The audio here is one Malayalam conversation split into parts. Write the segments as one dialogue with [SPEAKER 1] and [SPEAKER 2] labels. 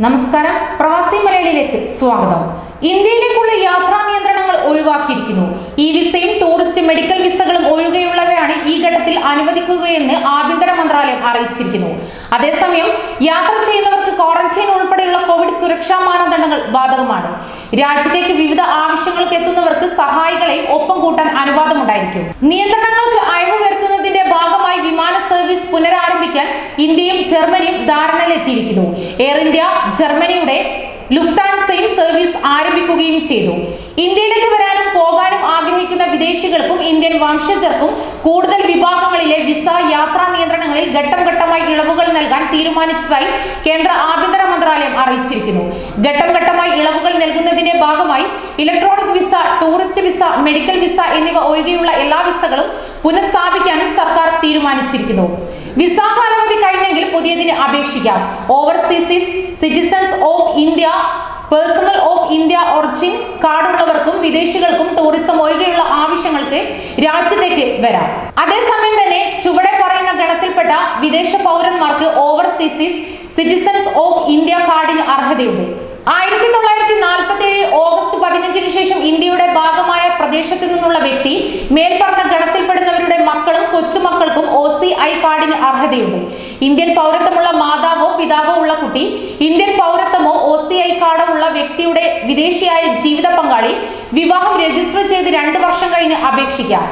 [SPEAKER 1] നമസ്കാരം, പ്രവാസി മലയാളിയിലേക്ക് സ്വാഗതം. ഇന്ത്യയിലേക്കുള്ള യാത്രാ നിയന്ത്രണങ്ങൾ ഒഴിവാക്കിയിരിക്കുന്നു. ഈ വിസയും ടൂറിസ്റ്റ് മെഡിക്കൽ വിസകളും ഒഴികെയുള്ളവയാണ് ഈ ഘട്ടത്തിൽ അനുവദിക്കുകയെന്ന് ആഭ്യന്തര മന്ത്രാലയം അറിയിച്ചിരിക്കുന്നു. അതേസമയം യാത്ര ചെയ്യുന്നവർക്ക് ക്വാറന്റൈൻ ഉൾപ്പെടെയുള്ള കോവിഡ് സുരക്ഷാ മാനദണ്ഡങ്ങൾ ബാധകമാണ്. രാജ്യത്തേക്ക് വിവിധ ആവശ്യങ്ങൾക്ക് എത്തുന്നവർക്ക് സഹായികളെയും ഒപ്പം കൂട്ടാൻ അനുവാദമുണ്ടായിരിക്കും. നിയന്ത്രണങ്ങൾക്ക് അയവ് വരുത്തുന്നതിന്റെ ഭാഗമായി വിമാന സർവീസ് പുനരാരംഭിക്കാൻ ഇന്ത്യയും ജർമ്മനിയും ധാരണയിലെത്തിയിരിക്കുന്നു. എയർ ഇന്ത്യ ജർമ്മനിയുടെ ലുഫ്താൻസയും സർവീസ് ആരംഭിക്കുകയും ചെയ്തു. ഇന്ത്യയിലേക്ക് വരാനും പോകാനും ആഗ്രഹിക്കുന്ന വിദേശികൾക്കും ഇന്ത്യൻ വംശജർക്കും കൂടുതൽ വിഭാഗങ്ങളിലെ വിസ യാത്രാ നിയന്ത്രണങ്ങളിൽ ഘട്ടം ഘട്ടമായി ഇളവുകൾ നൽകാൻ തീരുമാനിച്ചതായി കേന്ദ്ര ആഭ്യന്തര മന്ത്രാലയം അറിയിച്ചിരിക്കുന്നു. ഘട്ടം ഘട്ടമായി ഇളവുകൾ നൽകുന്നതിന്റെ ഭാഗമായി electronic visa, tourist visa, medical visa എന്നിവ ഒഴികെയുള്ള എല്ലാ വിസകളും പുനഃസ്ഥാപിക്കാനും സർക്കാർ തീരുമാനിച്ചിരിക്കുന്നു. വിസ കാലാവധി കഴിഞ്ഞെങ്കിൽ പുതിയതിന് അപേക്ഷിക്കാം. Overseas citizens of India, personal of India origin കാർഡുള്ളവർക്കും വിദേശികൾക്കും ടൂറിസം ഒഴികെയുള്ള ആവശ്യങ്ങൾക്ക് രാജ്യത്തേക്ക് വരാം. അതേസമയം തന്നെ ചുവടെ പറയുന്ന ഗണത്തിൽപ്പെട്ട വിദേശ പൗരന്മാർക്ക് ഓവർസീസ് സിറ്റിസൺസ് ഓഫ് ഇന്ത്യ കാർഡിന് അർഹതയുണ്ട്. 1947 ഓഗസ്റ്റ് 15 ശേഷം ഇന്ത്യയുടെ ഭാഗമായ പ്രദേശത്ത് നിന്നുള്ള വ്യക്തി മേൽപ്പറഞ്ഞ ഗണത്തിൽപ്പെടുന്നവരുടെ മക്കളും കൊച്ചുമക്കൾക്കും OCI കാർഡിന് അർഹതയുണ്ട്. ഇന്ത്യൻ പൗരത്വമുള്ള മാതാവോ പിതാവോ ഉള്ള കുട്ടി, ഇന്ത്യൻ പൗരത്വമോ OCI കാർഡോ ഉള്ള വ്യക്തിയുടെ വിദേശിയായ ജീവിത പങ്കാളി വിവാഹം രജിസ്റ്റർ ചെയ്ത് 2 വർഷം കഴിഞ്ഞ് അപേക്ഷിക്കാം.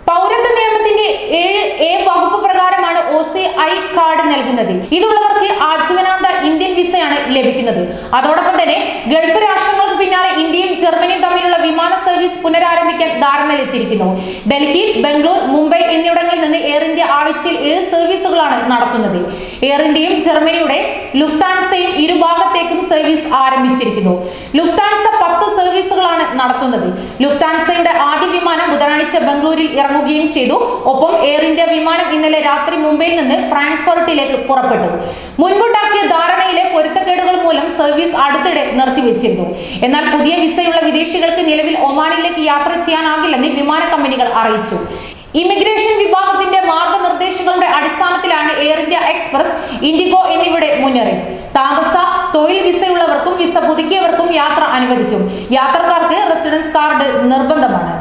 [SPEAKER 1] പൗരത്വ നിയമത്തിന്റെ 7A വകുപ്പ് പ്രകാരമാണ് OCI കാർഡ് നൽകുന്നത്. ഇതുള്ളവർക്ക് ആജീവനാന്ത ഇന്ത്യൻ വിസയാണ് ലഭിക്കുന്നത്. അതോടൊപ്പം തന്നെ ഗൾഫ് രാഷ്ട്രങ്ങൾക്ക് പിന്നാലെ ഇന്ത്യയും ജർമ്മനിയും തമ്മിലുള്ള വിമാന സർവീസ് പുനരാരംഭിക്കാൻ ധാരണയിലെത്തിയിരിക്കുന്നു. ഡൽഹി, ബംഗളൂർ, മുംബൈ എന്നിവിടങ്ങളിൽ നിന്ന് എയർ ഇന്ത്യ ആഴ്ചയിൽ 7 സർവീസുകളാണ് നടത്തുന്നത്. എയർ ഇന്ത്യയും ജർമ്മനിയുടെ ലുഫ്താൻസയും ഇരുഭാഗത്തേക്കും സർവീസ് ആരംഭിച്ചിരിക്കുന്നു. ലുഫ്താൻസ 10 സർവീസുകളാണ് നടത്തുന്നത്. ലുഫ്താൻസയുടെ ആദ്യ വിമാനം ബുധനാഴ്ച ബംഗളൂരിൽ ഇറങ്ങുകയും ചെയ്തു. ഒപ്പം എയർ ഇന്ത്യ വിമാനം ഇന്നലെ രാത്രി മുംബൈയിൽ നിന്ന് ഫ്രാങ്ക്ഫർട്ടിലേക്ക് പുറപ്പെട്ടു. മുൻപുണ്ടാക്കിയ ധാരണയിലെ പൊരുത്തക്കേടുകൾ മൂലം സർവീസ് അടുത്തിടെ നിർത്തിവെച്ചിരുന്നു. എന്നാൽ പുതിയ വിസയുള്ള വിദേശികൾക്ക് നിലവിൽ ഒമാനിലേക്ക് യാത്ര ചെയ്യാനാകില്ലെന്ന് വിമാന കമ്പനികൾ അറിയിച്ചു. ഇമിഗ്രേഷൻ വിഭാഗത്തിന്റെ മാർഗനിർദ്ദേശങ്ങളുടെ അടിസ്ഥാനത്തിലാണ് എയർ ഇന്ത്യ എക്സ്പ്രസ്, ഇൻഡിഗോ എന്നിവയുടെ മുന്നറിയിപ്പ്. താമസ തൊഴിൽ വിസയുള്ളവർക്കും വിസ പുതുക്കിയവർക്കും യാത്ര അനുവദിക്കും. യാത്രക്കാർക്ക് റെസിഡൻസ് കാർഡ് നിർബന്ധമാണ്.